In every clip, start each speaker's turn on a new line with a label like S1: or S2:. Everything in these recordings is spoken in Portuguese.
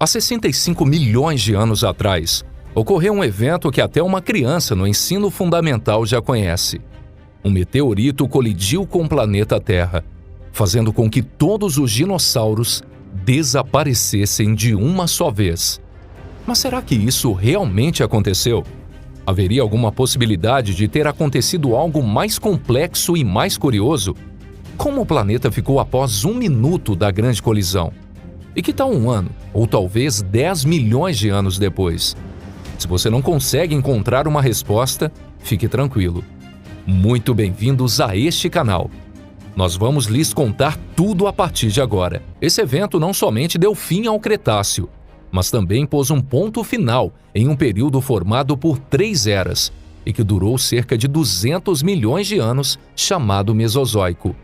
S1: Há 65 milhões de anos atrás, ocorreu um evento que até uma criança no ensino fundamental já conhece. Um meteorito colidiu com o planeta Terra, fazendo com que todos os dinossauros desaparecessem de uma só vez. Mas será que isso realmente aconteceu? Haveria alguma possibilidade de ter acontecido algo mais complexo e mais curioso? Como o planeta ficou após 1 minuto da grande colisão? E que tal 1 ano, ou talvez 10 milhões de anos depois? Se você não consegue encontrar uma resposta, fique tranquilo. Muito bem-vindos a este canal. Nós vamos lhes contar tudo a partir de agora. Esse evento não somente deu fim ao Cretáceo, mas também pôs um ponto final em um período formado por 3 eras e que durou cerca de 200 milhões de anos, chamado Mesozoico.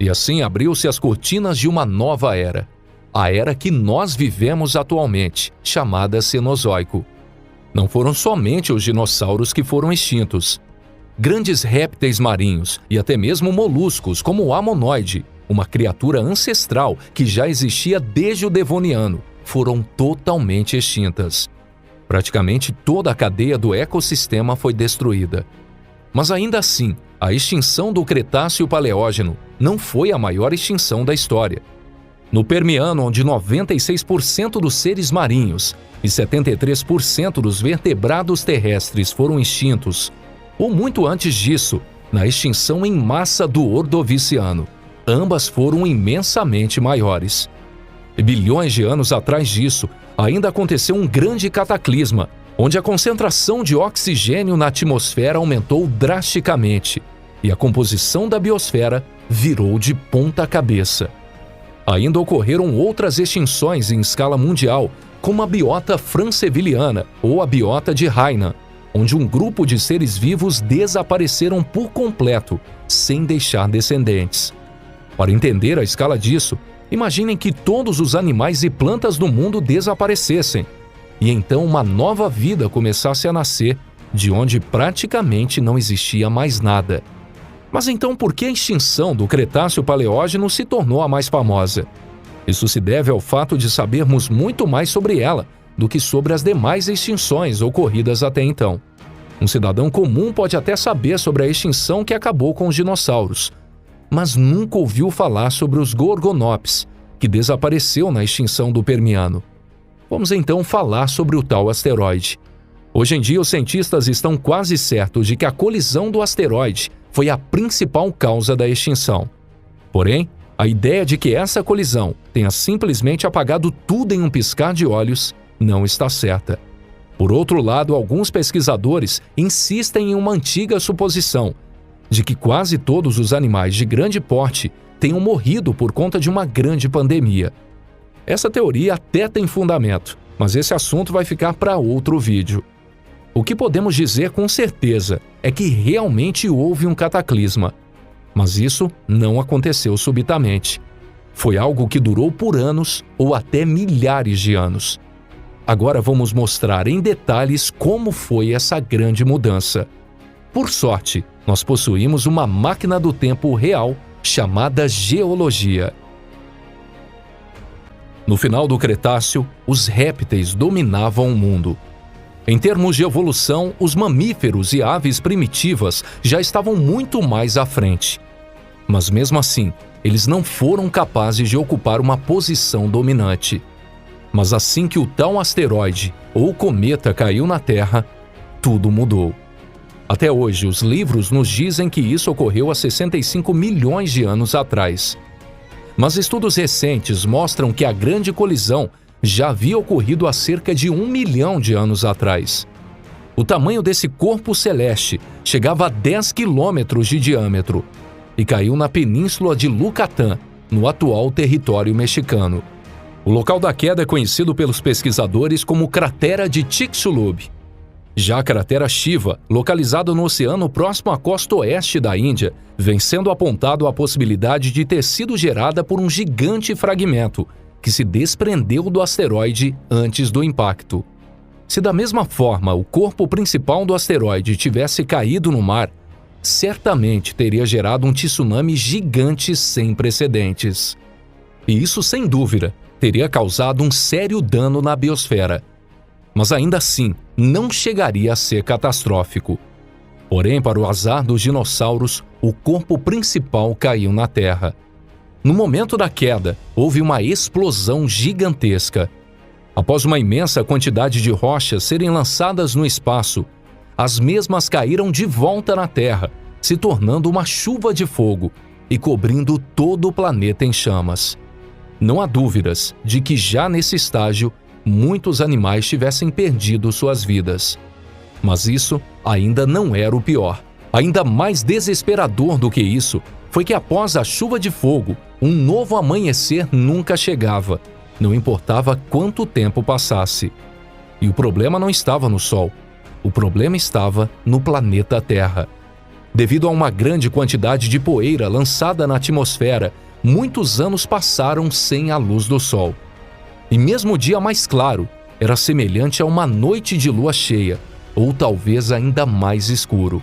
S1: E assim abriu-se as cortinas de uma nova era, a era que nós vivemos atualmente, chamada Cenozoico. Não foram somente os dinossauros que foram extintos. Grandes répteis marinhos e até mesmo moluscos como o amonoide, uma criatura ancestral que já existia desde o Devoniano, foram totalmente extintas. Praticamente toda a cadeia do ecossistema foi destruída. Mas ainda assim, a extinção do Cretáceo-Paleógeno não foi a maior extinção da história. No Permiano, onde 96% dos seres marinhos e 73% dos vertebrados terrestres foram extintos, ou muito antes disso, na extinção em massa do Ordoviciano, ambas foram imensamente maiores. E bilhões de anos atrás disso, ainda aconteceu um grande cataclisma, onde a concentração de oxigênio na atmosfera aumentou drasticamente e a composição da biosfera virou de ponta cabeça. Ainda ocorreram outras extinções em escala mundial, como a biota franceviliana ou a biota de Hainan, onde um grupo de seres vivos desapareceram por completo, sem deixar descendentes. Para entender a escala disso, imaginem que todos os animais e plantas do mundo desaparecessem, e então uma nova vida começasse a nascer, de onde praticamente não existia mais nada. Mas então por que a extinção do Cretáceo-Paleógeno se tornou a mais famosa? Isso se deve ao fato de sabermos muito mais sobre ela do que sobre as demais extinções ocorridas até então. Um cidadão comum pode até saber sobre a extinção que acabou com os dinossauros, mas nunca ouviu falar sobre os Gorgonopes, que desapareceu na extinção do Permiano. Vamos então falar sobre o tal asteroide. Hoje em dia, os cientistas estão quase certos de que a colisão do asteroide foi a principal causa da extinção. Porém, a ideia de que essa colisão tenha simplesmente apagado tudo em um piscar de olhos não está certa. Por outro lado, alguns pesquisadores insistem em uma antiga suposição de que quase todos os animais de grande porte tenham morrido por conta de uma grande pandemia. Essa teoria até tem fundamento, mas esse assunto vai ficar para outro vídeo. O que podemos dizer com certeza é que realmente houve um cataclisma. Mas isso não aconteceu subitamente. Foi algo que durou por anos ou até milhares de anos. Agora vamos mostrar em detalhes como foi essa grande mudança. Por sorte, nós possuímos uma máquina do tempo real chamada geologia. No final do Cretáceo, os répteis dominavam o mundo. Em termos de evolução, os mamíferos e aves primitivas já estavam muito mais à frente. Mas mesmo assim, eles não foram capazes de ocupar uma posição dominante. Mas assim que o tal asteroide ou cometa caiu na Terra, tudo mudou. Até hoje, os livros nos dizem que isso ocorreu há 65 milhões de anos atrás. Mas estudos recentes mostram que a grande colisão já havia ocorrido há cerca de 1 milhão de anos atrás. O tamanho desse corpo celeste chegava a 10 quilômetros de diâmetro e caiu na península de Yucatán, no atual território mexicano. O local da queda é conhecido pelos pesquisadores como Cratera de Chicxulub. Já a cratera Shiva, localizada no oceano próximo à costa oeste da Índia, vem sendo apontado a possibilidade de ter sido gerada por um gigante fragmento que se desprendeu do asteroide antes do impacto. Se da mesma forma o corpo principal do asteroide tivesse caído no mar, certamente teria gerado um tsunami gigante sem precedentes. E isso, sem dúvida, teria causado um sério dano na biosfera. Mas ainda assim, não chegaria a ser catastrófico. Porém, para o azar dos dinossauros, o corpo principal caiu na Terra. No momento da queda, houve uma explosão gigantesca. Após uma imensa quantidade de rochas serem lançadas no espaço, as mesmas caíram de volta na Terra, se tornando uma chuva de fogo e cobrindo todo o planeta em chamas. Não há dúvidas de que já nesse estágio, muitos animais tivessem perdido suas vidas. Mas isso ainda não era o pior. Ainda mais desesperador do que isso foi que após a chuva de fogo, um novo amanhecer nunca chegava, não importava quanto tempo passasse. E o problema não estava no Sol, o problema estava no planeta Terra. Devido a uma grande quantidade de poeira lançada na atmosfera, muitos anos passaram sem a luz do Sol. E mesmo o dia mais claro era semelhante a uma noite de lua cheia, ou talvez ainda mais escuro.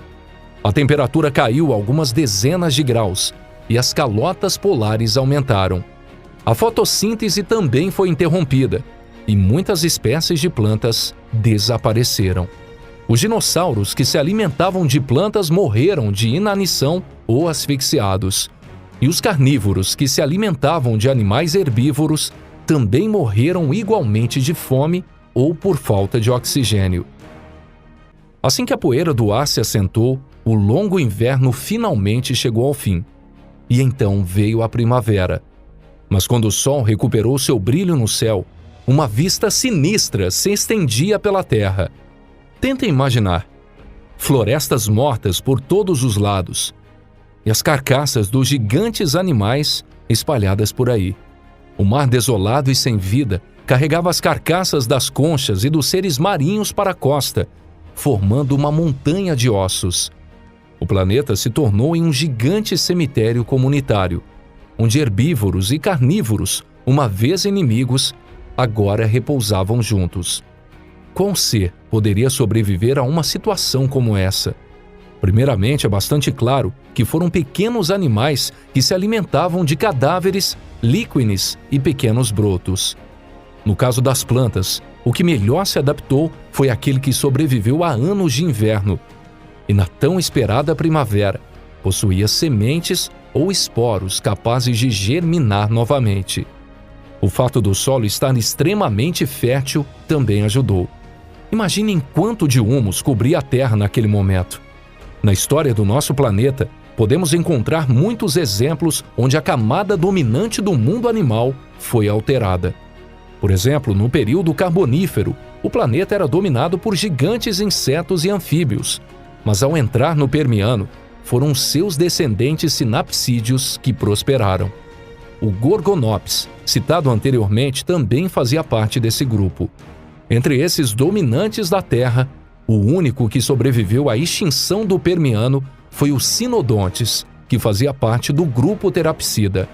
S1: A temperatura caiu algumas dezenas de graus e as calotas polares aumentaram. A fotossíntese também foi interrompida e muitas espécies de plantas desapareceram. Os dinossauros que se alimentavam de plantas morreram de inanição ou asfixiados. E os carnívoros que se alimentavam de animais herbívoros também morreram igualmente de fome ou por falta de oxigênio. Assim que a poeira do ar se assentou, o longo inverno finalmente chegou ao fim. E então veio a primavera. Mas quando o sol recuperou seu brilho no céu, uma vista sinistra se estendia pela terra. Tentem imaginar. Florestas mortas por todos os lados. E as carcaças dos gigantes animais espalhadas por aí. O mar desolado e sem vida carregava as carcaças das conchas e dos seres marinhos para a costa, formando uma montanha de ossos. O planeta se tornou em um gigante cemitério comunitário, onde herbívoros e carnívoros, uma vez inimigos, agora repousavam juntos. Qual ser poderia sobreviver a uma situação como essa? Primeiramente, é bastante claro que foram pequenos animais que se alimentavam de cadáveres, líquenes e pequenos brotos. No caso das plantas, o que melhor se adaptou foi aquele que sobreviveu a anos de inverno e na tão esperada primavera possuía sementes ou esporos capazes de germinar novamente. O fato do solo estar extremamente fértil também ajudou. Imaginem quanto de humus cobria a Terra naquele momento. Na história do nosso planeta, podemos encontrar muitos exemplos onde a camada dominante do mundo animal foi alterada. Por exemplo, no período Carbonífero, o planeta era dominado por gigantes insetos e anfíbios, mas ao entrar no Permiano, foram seus descendentes sinapsídeos que prosperaram. O Gorgonops, citado anteriormente, também fazia parte desse grupo. Entre esses dominantes da Terra, o único que sobreviveu à extinção do Permiano foi o Sinodontes, que fazia parte do grupo Therapsida.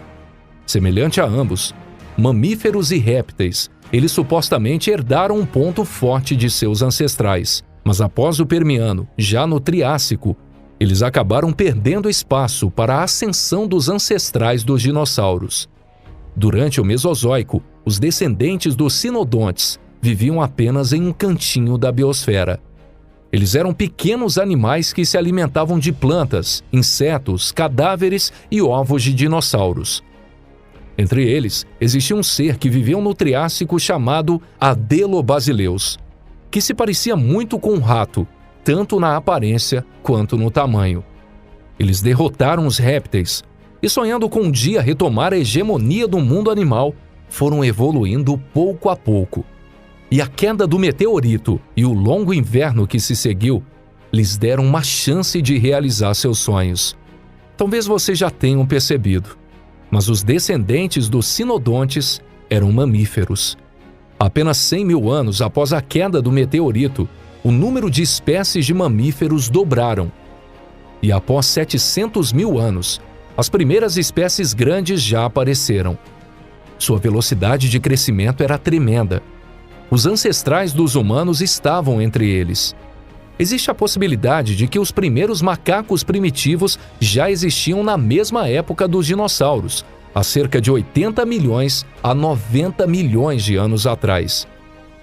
S1: Semelhante a ambos, mamíferos e répteis, eles supostamente herdaram um ponto forte de seus ancestrais, mas após o Permiano, já no Triássico, eles acabaram perdendo espaço para a ascensão dos ancestrais dos dinossauros. Durante o Mesozoico, os descendentes dos Sinodontes viviam apenas em um cantinho da biosfera. Eles eram pequenos animais que se alimentavam de plantas, insetos, cadáveres e ovos de dinossauros. Entre eles, existia um ser que viveu no Triássico chamado Adelobasileus, que se parecia muito com um rato, tanto na aparência quanto no tamanho. Eles derrotaram os répteis e, sonhando com um dia retomar a hegemonia do mundo animal, foram evoluindo pouco a pouco. E a queda do meteorito e o longo inverno que se seguiu lhes deram uma chance de realizar seus sonhos. Talvez vocês já tenham percebido, mas os descendentes dos Sinodontes eram mamíferos. Apenas 100 mil anos após a queda do meteorito, o número de espécies de mamíferos dobraram. E após 700 mil anos, as primeiras espécies grandes já apareceram. Sua velocidade de crescimento era tremenda. Os ancestrais dos humanos estavam entre eles. Existe a possibilidade de que os primeiros macacos primitivos já existiam na mesma época dos dinossauros, há cerca de 80 milhões a 90 milhões de anos atrás.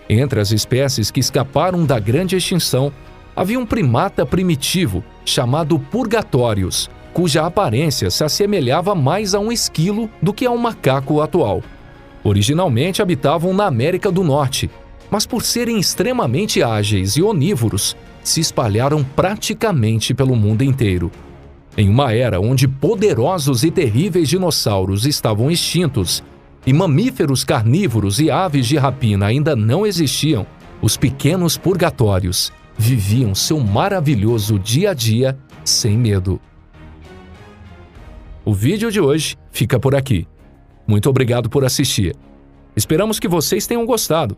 S1: Entre as espécies que escaparam da grande extinção, havia um primata primitivo chamado Purgatórios, cuja aparência se assemelhava mais a um esquilo do que a um macaco atual. Originalmente habitavam na América do Norte, mas por serem extremamente ágeis e onívoros, se espalharam praticamente pelo mundo inteiro. Em uma era onde poderosos e terríveis dinossauros estavam extintos e mamíferos carnívoros e aves de rapina ainda não existiam, os pequenos purgatórios viviam seu maravilhoso dia a dia sem medo. O vídeo de hoje fica por aqui. Muito obrigado por assistir. Esperamos que vocês tenham gostado.